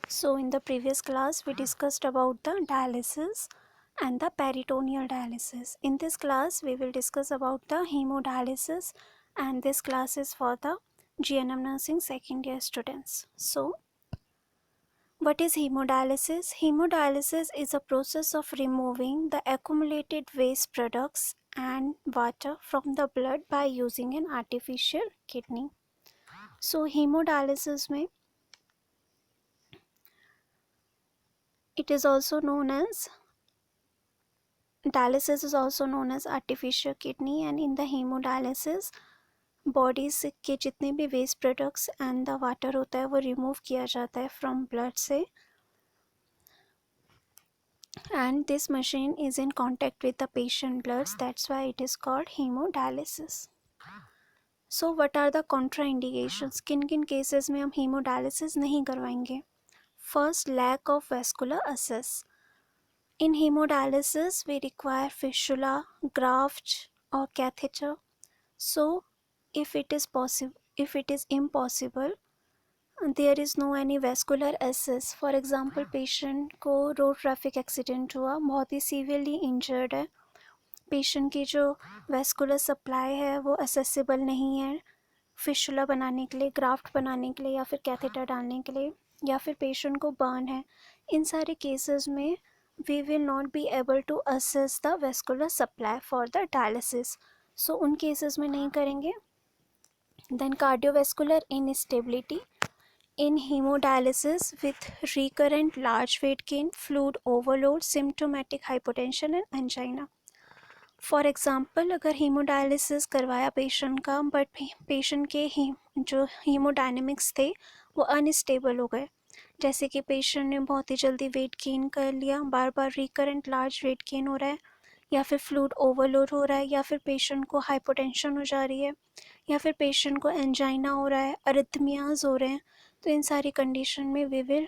So in the previous class we discussed about the dialysis and the peritoneal dialysis. In this class we will discuss about the hemodialysis, and this class is for the GNM nursing second year students. So what is hemodialysis? Hemodialysis is a process of removing the accumulated waste products and water from the blood by using an artificial kidney. So hemodialysis में it is also known as dialysis is also known as artificial kidney, and in the hemodialysis bodies के जितने भी waste products and the water होता है वो remove किया जाता है फ्रॉम ब्लड से, and this machine is in contact with the patient bloods, that's why it is called hemodialysis. So what are the contraindications? किन किन केसेस में हम हेमोडायलिसिस नहीं करवाएंगे? First, lack of vascular access. In hemodialysis we require fistula, graft or catheter. So if it is impossible, there is no any vascular access. For example, patient को road traffic accident हुआ, बहुत ही severely injured है, patient की जो vascular supply है वो accessible नहीं है फिशुला बनाने के लिए, ग्राफ्ट बनाने के लिए या फिर कैथेटर डालने के लिए, या फिर पेशेंट को बर्न है, इन सारे केसेस में we will not be able to assess the vascular supply for the dialysis. So उन केसेस में नहीं करेंगे. Then cardiovascular instability in hemodialysis with recurrent large weight gain, fluid overload, symptomatic hypotension and angina. For example अगर haemodialysis करवाया patient का, but patient के जो haemodynamics थे वो अनस्टेबल हो गए, जैसे कि पेशेंट ने बहुत ही जल्दी वेट गेन कर लिया, बार बार रिकरेंट लार्ज वेट गेन हो रहा है, या फिर फ्लूइड ओवरलोड हो रहा है, या फिर पेशेंट को हाइपोटेंशन हो जा रही है, या फिर पेशेंट को एंजाइना हो रहा है, अरिथमियाज हो रहे हैं, तो इन सारी कंडीशन में we will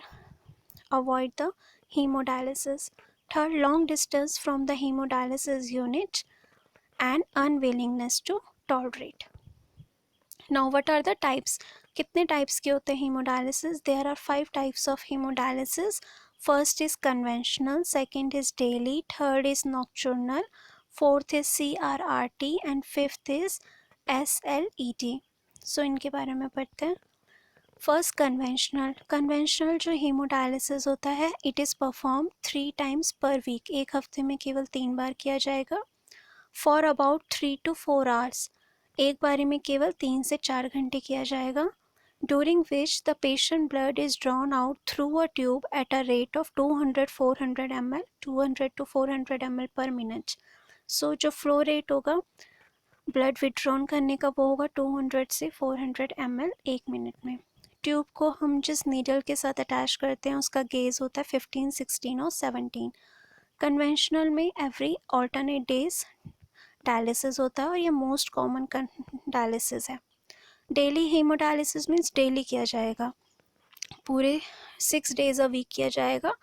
avoid the hemodialysis. Third, long distance from the hemodialysis unit and unwillingness to tolerate. Now what are the types? कितने types के होते हैं hemodialysis? There are 5 types of hemodialysis. First is conventional, second is daily, third is nocturnal, fourth is CRRT and fifth is SLET. So इनके बारे में पढ़ते हैं. First, conventional जो हीमोडायलिसिस होता है it is perform 3 times per week, एक हफ्ते में केवल 3 बार किया जाएगा, फॉर अबाउट 3 to 4 hours, एक बारी में केवल 3 से 4 घंटे किया जाएगा, during which the patient blood is drawn out through a tube at a rate of 200-400 ml, 200 to 400 ml per minute. So जो फ्लो रेट होगा ब्लड विड्रॉन करने का वो होगा 200 से 400 ml एक मिनट में. ट्यूब को हम जिस नीडल के साथ अटैच करते हैं उसका गेज होता है 15, 16 और 17. कन्वेंशनल में एवरी ऑल्टरनेट डेज डायलिसिस होता है और ये मोस्ट कॉमन डायलिसिस है. डेली हीमोडायलिसिस मीन्स डेली किया जाएगा, पूरे 6 days अ वीक किया जाएगा,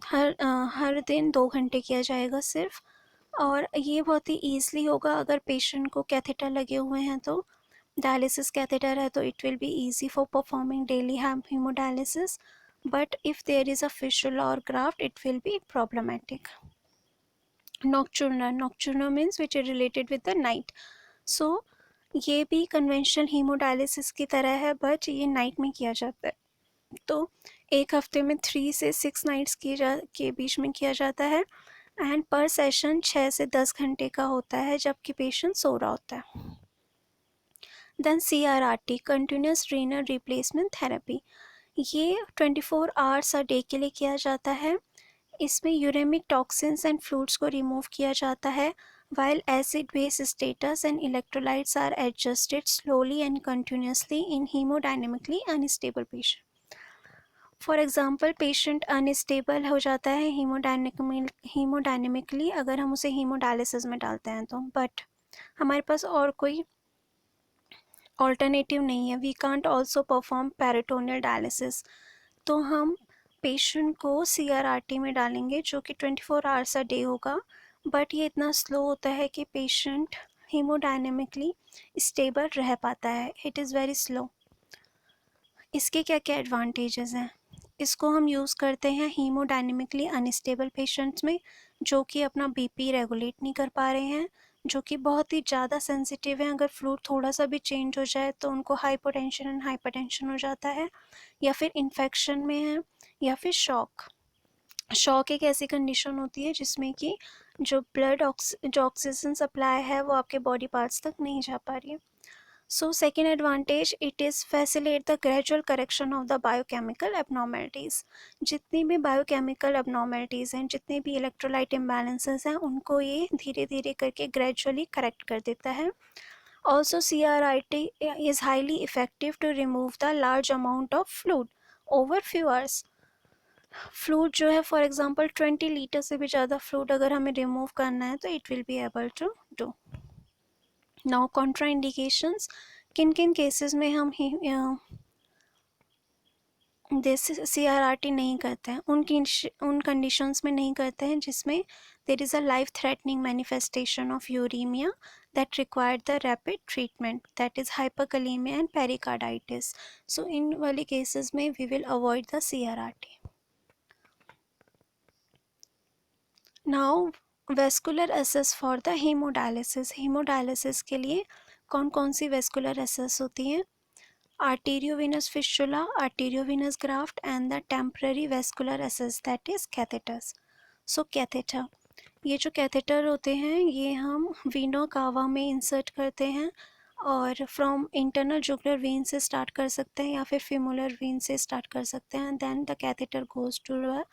हर दिन 2 घंटे किया जाएगा सिर्फ, और ये बहुत ही ईज़िली होगा अगर पेशेंट को कैथेटर लगे हुए हैं तो, डायलिसिस कैथेटर है तो it will be easy for performing daily hemodialysis, but if there is a fistula और graft it will be problematic. Nocturnal means which is related with the night. So ये भी conventional haemodialysis की तरह है but ये night में किया जाता है, तो एक हफ्ते में 3 से 6 नाइट्स के बीच में किया जाता है, एंड पर सेशन 6 से 10 घंटे का होता है जबकि पेशेंट सो रहा होता है. Then CRRT, continuous renal replacement therapy, ये 24 आवर्स अ डे के लिए किया जाता है. इसमें यूरेमिक टॉक्सिन्स एंड फ्लूइड्स को रिमूव किया जाता है, while acid base status and electrolytes are adjusted slowly and continuously in hemodynamically unstable patient. For example patient unstable हो जाता है हीमोडायनेमिकली अगर हम उसे हीमोडायलिसिस में डालते हैं तो, बट हमारे पास और कोई ऑल्टरनेटिव नहीं है, we can't also perform peritoneal dialysis, तो हम पेशेंट को CRRT में डालेंगे जो कि 24 आवर्स अ डे होगा, बट ये इतना स्लो होता है कि पेशेंट हीमोडायनेमिकली स्टेबल रह पाता है, इट इज़ वेरी स्लो. इसके क्या क्या एडवांटेजेस हैं? इसको हम यूज़ करते हैं हीमोडायनेमिकली अनस्टेबल पेशेंट्स में, जो कि अपना बीपी रेगुलेट नहीं कर पा रहे हैं, जो कि बहुत ही ज़्यादा सेंसिटिव हैं। अगर फ्लूइड थोड़ा सा भी चेंज हो जाए तो उनको हाइपोटेंशन एंड हाइपरटेंशन हो जाता है, या फिर इन्फेक्शन में है, या फिर शॉक। शॉक एक ऐसी कंडीशन होती है जिसमें कि जो जो ऑक्सीजन सप्लाई है वो आपके बॉडी पार्ट्स तक नहीं जा पा रही है। So second advantage, it is facilitate the gradual correction of the biochemical abnormalities. जितनी भी biochemical abnormalities हैं, जितने भी electrolyte imbalances हैं, उनको ये धीरे धीरे करके gradually correct कर देता है. Also CRIT is highly effective to remove the large amount of fluid over few hours. Fluid जो है फॉर एग्जांपल 20 लीटर से भी ज़्यादा फ्लूइड अगर हमें रिमूव करना है तो it will be able to do. Now contraindications, किन किन केसेस में हम CRRT नहीं करते हैं, उन कंडीशंस में नहीं करते हैं जिसमें there is a life threatening manifestation of uraemia that required the rapid treatment, that is hyperkalemia and pericarditis. So in वाले cases में we will avoid the CRRT. Now vascular access for the hemodialysis. Hemodialysis के लिए कौन कौन सी vascular access होती हैं? Arteriovenous fistula, arteriovenous graft and the temporary vascular access, that is catheters. So catheter, ये जो कैथेटर होते हैं ये हम वीना कावा में इंसर्ट करते हैं और फ्रॉम इंटरनल जुगुलर वेन से स्टार्ट कर सकते हैं या फिर फिमुलर वेन से स्टार्ट कर सकते हैं. Then the catheter goes to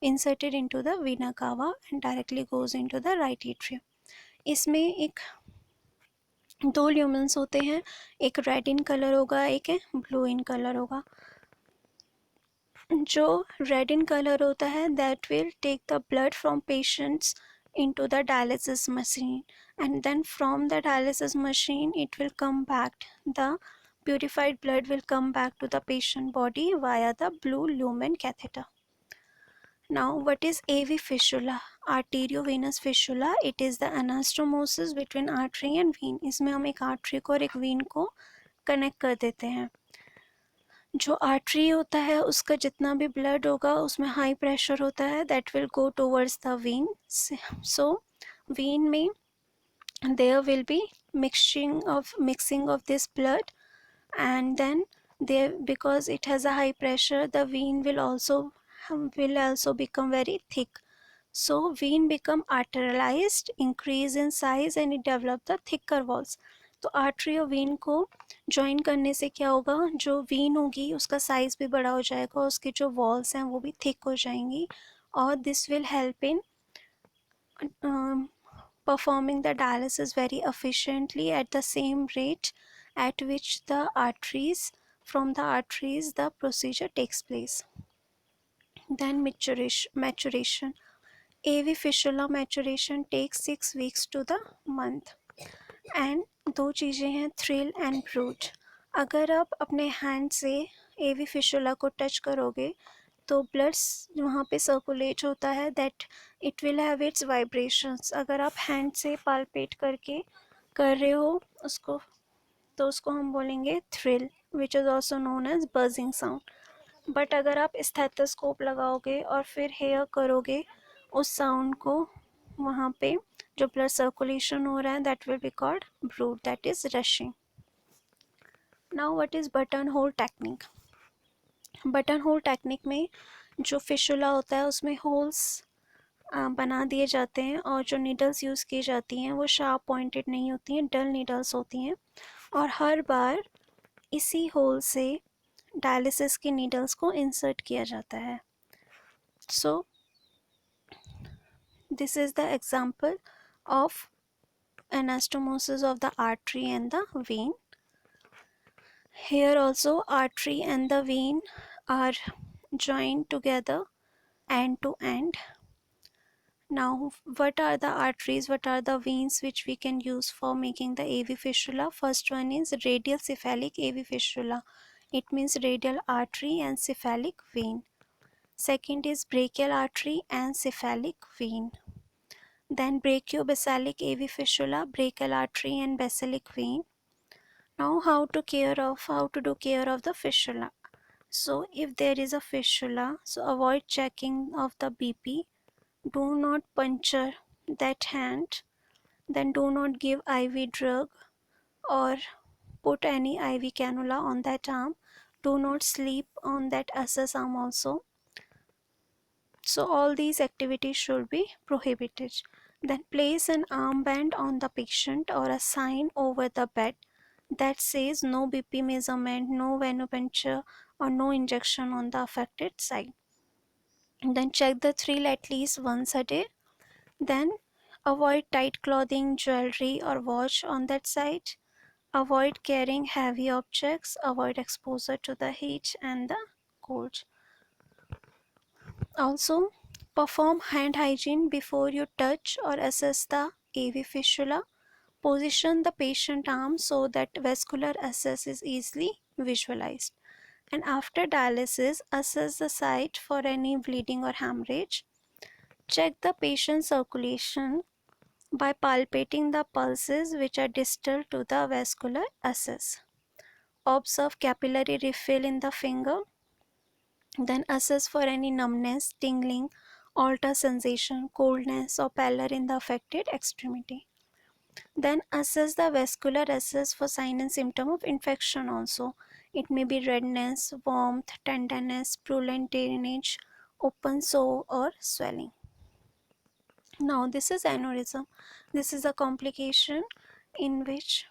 inserted into the vena cava and directly goes into the right atrium. इसमें एक दो ल्यूमेंस होते हैं, एक रेड इन कलर होगा, एक है ब्लू इन कलर होगा. जो रेड इन कलर होता है that will take the blood from patients into the dialysis machine, and then from the dialysis machine it will come back, the purified blood will come back to the patient body via the blue lumen catheter. Now what is AV fistula? Arteriovenous fistula. It is the anastomosis between artery and vein. इसमें हम एक artery को और एक when को connect कर देते हैं. जो आर्टरी होता है उसका जितना भी ब्लड होगा उसमें हाई प्रेशर होता है, that will go towards the when. So when में there will be mixing of this blood, and then there, because it has a high pressure, the vein will also become very thick. So vein become arterialized, increase in size and it develop the thicker walls. तो artery और when को join करने से क्या होगा, जो when होगी उसका साइज भी बड़ा हो जाएगा, उसकी जो वॉल्स हैं वो भी थिक हो जाएंगी, और this will help in performing the dialysis very efficiently at the same rate at which the arteries the procedure takes place. Then maturation. AV fistula maturation takes 6 weeks to the month. And दो चीज़ें हैं, thrill and brute. अगर आप अपने hand से AV fistula को touch करोगे तो ब्लड वहाँ पे सर्कुलेट होता है, that it will have it's vibrations. अगर आप हैंड से पालपेट करके कर रहे हो उसको तो उसको हम बोलेंगे thrill, which is also known as buzzing sound. But अगर आप स्टेथोस्कोप लगाओगे और फिर हेयर करोगे उस साउंड को, वहाँ पे जो ब्लड सर्कुलेशन हो रहा है that will be called brute, that is rushing. Now what is button whole technique? Button whole technique में जो फिशुला होता है उसमें होल्स बना दिए जाते हैं, और जो नीडल्स यूज़ की जाती हैं वो शार्प पॉइंटेड नहीं होती हैं, डल नीडल्स होती हैं, और हर बार इसी होल से डायलिसिस की नीडल्स को इंसर्ट किया जाता है. So this is the example of anastomosis of the artery and the vein. Here also artery and the vein are joined together end to end. Now what are the arteries, what are the veins which we can use for making the AV fistula? First one is radial cephalic AV fistula. It means radial artery and cephalic vein. Second is brachial artery and cephalic vein. Then brachiobasalic AV fistula, brachial artery and basalic vein. Now how to do care of the fistula? So if there is a fistula, so avoid checking of the BP. Do not puncture that hand. Then do not give IV drug or put any IV cannula on that arm. Do not sleep on that SS arm also. So all these activities should be prohibited. Then place an armband on the patient or a sign over the bed that says no BP measurement, no venipuncture or no injection on the affected side. And then check the thrill at least once a day. Then avoid tight clothing, jewelry or watch on that side. Avoid carrying heavy objects. Avoid exposure to the heat and the cold. Also, perform hand hygiene before you touch or assess the AV fistula. Position the patient arm so that vascular access is easily visualized. And after dialysis, assess the site for any bleeding or hemorrhage. Check the patient's circulation by palpating the pulses which are distal to the vascular access. Observe capillary refill in the finger. Then assess for any numbness, tingling, alter sensation, coldness or pallor in the affected extremity. Then assess the vascular access for sign and symptom of infection also. It may be redness, warmth, tenderness, purulent drainage, open sore or swelling. Now this is aneurysm. This is a complication in which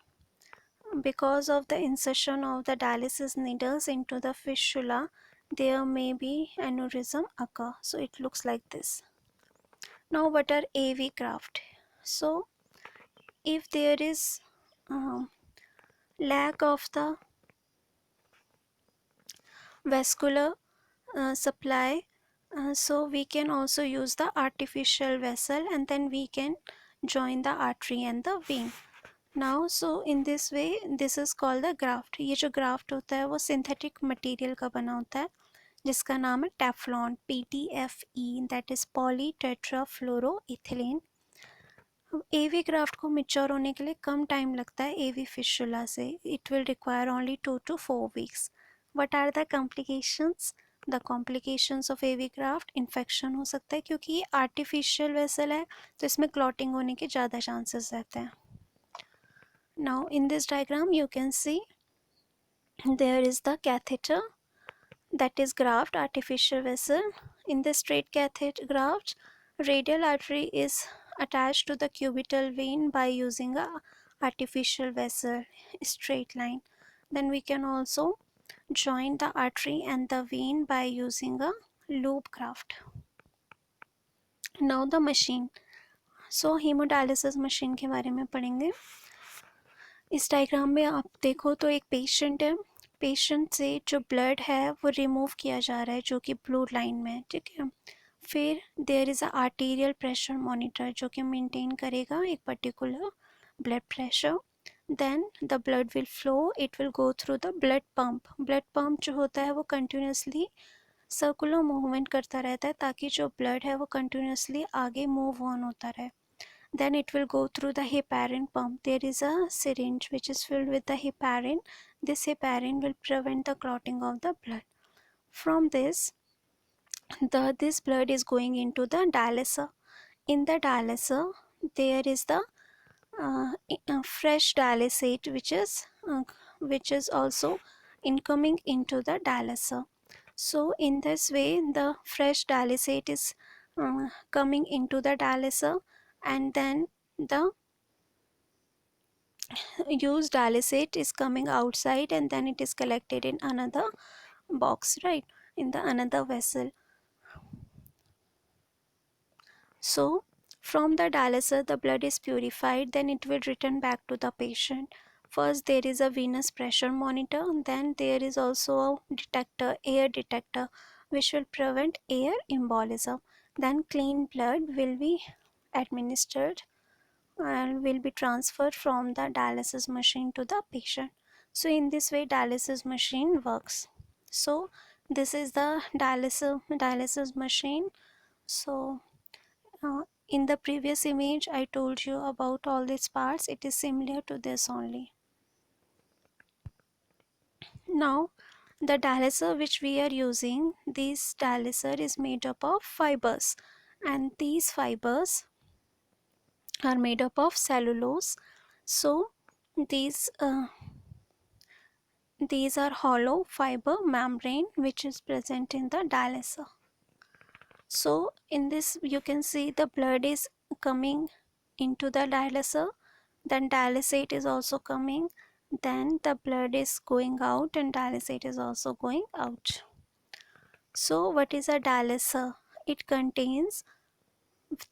because of the insertion of the dialysis needles into the fistula, there may be aneurysm occur. So it looks like this. Now what are AV graft? So if there is lack of the vascular supply, so we can also use the artificial vessel and then we can join the artery and the vein. Now so in this way this is called the graft. ये जो graft होता है वो synthetic material का बना होता है जिसका नाम है Teflon, PTFE, that is polytetrafluoroethylene. AV graft को मेच्योर होने के लिए कम टाइम लगता है AV फिस्टुला से. It will require only 2 to 4 weeks. What are the complications? The complications of AV graft, infection हो सकता है क्योंकि ये आर्टिफिशियल वेसल है तो इसमें क्लॉटिंग होने के ज़्यादा चांसेस रहते हैं. Now in this diagram you can see there is the catheter, that is graft, artificial vessel. In the straight catheter graft, radial artery is attached to the cubital vein by using a artificial vessel, straight line. Then we can also join the artery and the vein by using a loop graft. Now the machine. So hemodialysis machine के बारे में पढ़ेंगे. इस diagram में आप देखो तो एक पेशेंट है. पेशेंट से जो ब्लड है वो रिमूव किया जा रहा है जो कि ब्लू लाइन में है, ठीक है. फिर there is a arterial pressure monitor जो कि मेंटेन करेगा एक particular blood pressure. Then the blood will flow, it will go through the blood pump. Blood pump जो होता है वो कंटिन्यूसली सर्कुलर मूवमेंट करता रहता है ताकि जो ब्लड है वो कंटिन्यूसली आगे मूव ऑन होता रहे. Then it will go through the heparin pump. There is a syringe which is filled with the heparin. This heparin will prevent the clotting of the blood. From this, this blood is going into the dialyzer. In the dialyzer, there is the fresh dialysate which is also incoming into the dialyzer. So in this way, the fresh dialysate is coming into the dialyzer, and then the used dialysate is coming outside and then it is collected in another box, right, in the another vessel. So from the dialyzer the blood is purified, then it will return back to the patient. First there is a venous pressure monitor, then there is also a detector, air detector, which will prevent air embolism. Then clean blood will be administered and will be transferred from the dialysis machine to the patient. So in this way dialysis machine works. So this is the dialysis machine. So in the previous image I told you about all these parts. It is similar to this only. Now the dialyzer which we are using, this dialyzer is made up of fibers, and these fibers are made up of cellulose. So these these are hollow fiber membrane which is present in the dialyzer. So in this you can see the blood is coming into the dialyzer, then dialysate is also coming, then the blood is going out and dialysate is also going out. So what is a dialyzer? It contains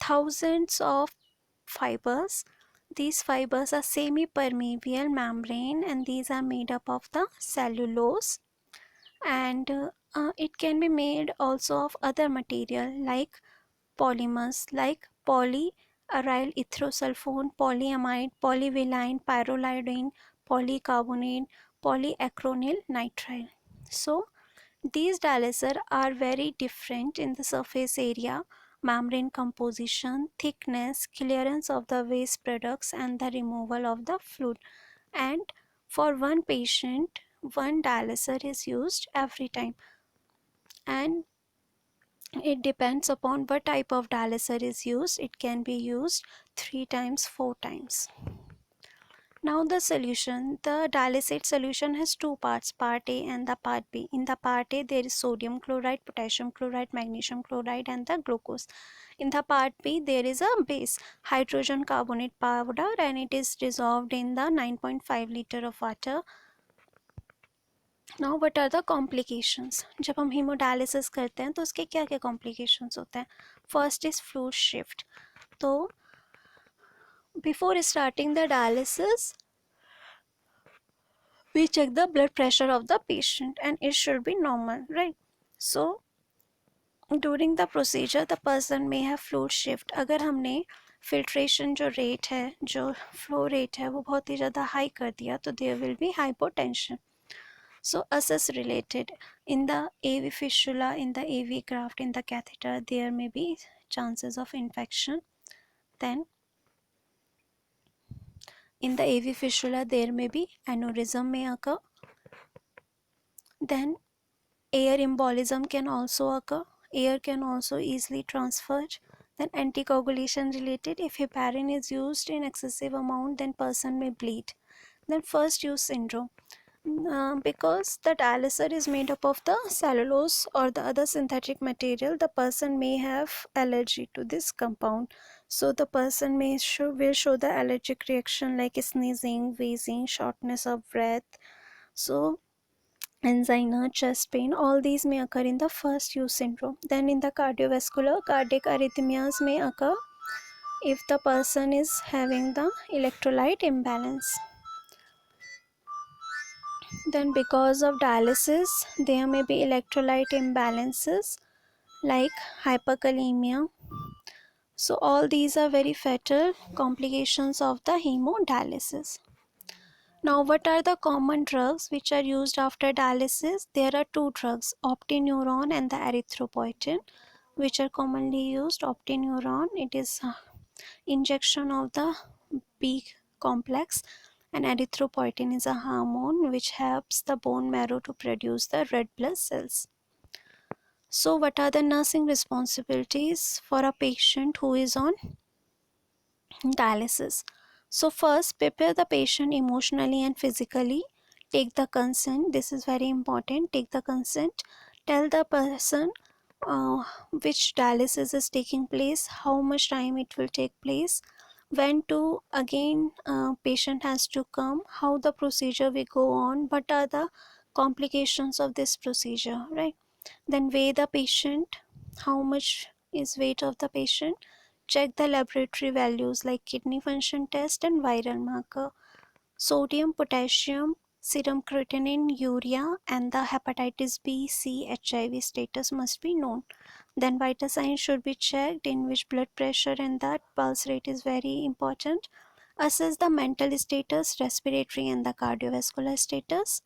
thousands of fibers. These fibers are semi-permeable membrane, and these are made up of the cellulose, and it can be made also of other material like polymers like polyaryl ethylsulfone, polyamide, polyvinyl pyrrolidine, polycarbonate, polyacronyl nitrile. So these dialyzers are very different in the surface area, membrane composition, thickness, clearance of the waste products, and the removal of the fluid. And for one patient, one dialyzer is used every time, and it depends upon what type of dialyzer is used. It can be used 3 times, 4 times. Now the solution. The dialysate solution has two parts, part A and the part B. In the part A there is sodium chloride, potassium chloride, magnesium chloride and the glucose. In the part B there is a base, hydrogen carbonate powder, and it is dissolved in the 9.5 liter of water. Now what are the complications? जब हम hemodialysis करते हैं तो उसके क्या क्या complications होते हैं? First is fluid shift. तो before starting the dialysis, we check the blood pressure of the patient and it should be normal, right? So during the procedure the person may have fluid shift. अगर हमने filtration जो rate है, जो flow rate है, वो बहुत ही ज़्यादा high कर दिया तो there will be hypotension. So assess related. In the AV fistula, in the AV graft, in the catheter, there may be chances of infection. Then in the AV fistula there may be aneurysm may occur. Then air embolism can also occur. Air can also easily transfer. Then anticoagulation related, if heparin is used in excessive amount then person may bleed. Then first use syndrome. Because the dialyzer is made up of the cellulose or the other synthetic material, the person may have allergy to this compound. So the person will show the allergic reaction like sneezing, wheezing, shortness of breath. So angina, chest pain, all these may occur in the first use syndrome. Then in the cardiovascular, cardiac arrhythmias may occur if the person is having the electrolyte imbalance. Then because of dialysis there may be electrolyte imbalances like hyperkalemia. So all these are very fatal complications of the hemodialysis. Now what are the common drugs which are used after dialysis? There are two drugs, optineuron and the erythropoietin, which are commonly used. Optineuron, it is injection of the B complex, and erythropoietin is a hormone which helps the bone marrow to produce the red blood cells. So what are the nursing responsibilities for a patient who is on dialysis? So first, prepare the patient emotionally and physically. Take the consent. This is very important. Take the consent. Tell the person which dialysis is taking place, how much time it will take place, when to again patient has to come, how the procedure will go on, what are the complications of this procedure, right? Then weigh the patient, how much is weight of the patient. Check the laboratory values like kidney function test and viral marker. Sodium, potassium, serum creatinine, urea, and the hepatitis B, C, HIV status must be known. Then vital signs should be checked, in which blood pressure and the pulse rate is very important. Assess the mental status, respiratory and the cardiovascular status.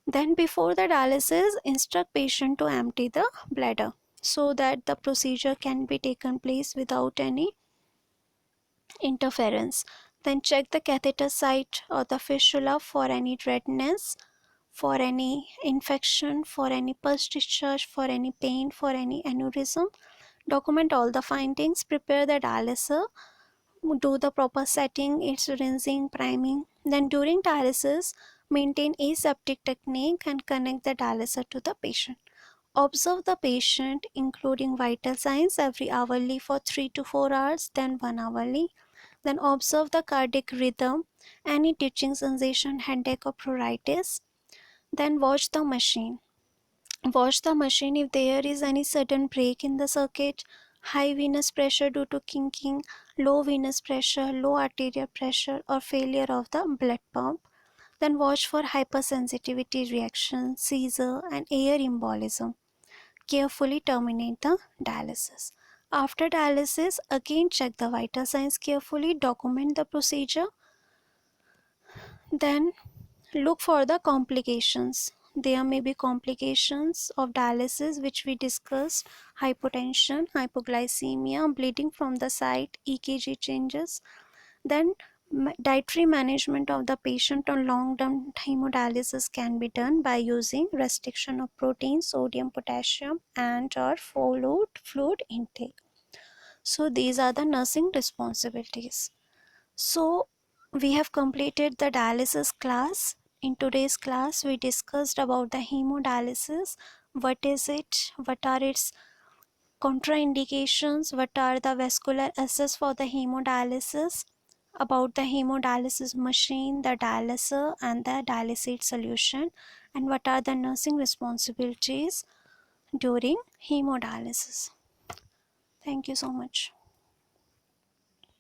Then before the dialysis, instruct patient to empty the bladder so that the procedure can be taken place without any interference. Then check the catheter site or the fistula for any redness, for any infection, for any pus discharge, for any pain, for any aneurysm. Document all the findings, prepare the dialyzer, do the proper setting, its rinsing, priming. Then during dialysis, maintain aseptic technique and connect the dialyzer to the patient. Observe the patient, including vital signs, every hourly for 3 to 4 hours, then 1 hourly. Then observe the cardiac rhythm, any twitching sensation, headache or pruritus. Then watch the machine. Watch the machine if there is any sudden break in the circuit, high venous pressure due to kinking, low venous pressure, low arterial pressure, or failure of the blood pump. Then watch for hypersensitivity reaction, seizure, and air embolism. Carefully terminate the dialysis. After dialysis, again check the vital signs carefully, document the procedure. Then look for the complications. There may be complications of dialysis which we discussed: hypotension, hypoglycemia, bleeding from the site, EKG changes. Then dietary management of the patient on long-term hemodialysis can be done by using restriction of protein, sodium, potassium, and or fluid intake. So these are the nursing responsibilities. So we have completed the dialysis class. In today's class, we discussed about the hemodialysis. What is it? What are its contraindications? What are the vascular access for the hemodialysis? About the hemodialysis machine, the dialyzer, and the dialysate solution. And what are the nursing responsibilities during hemodialysis? Thank you so much.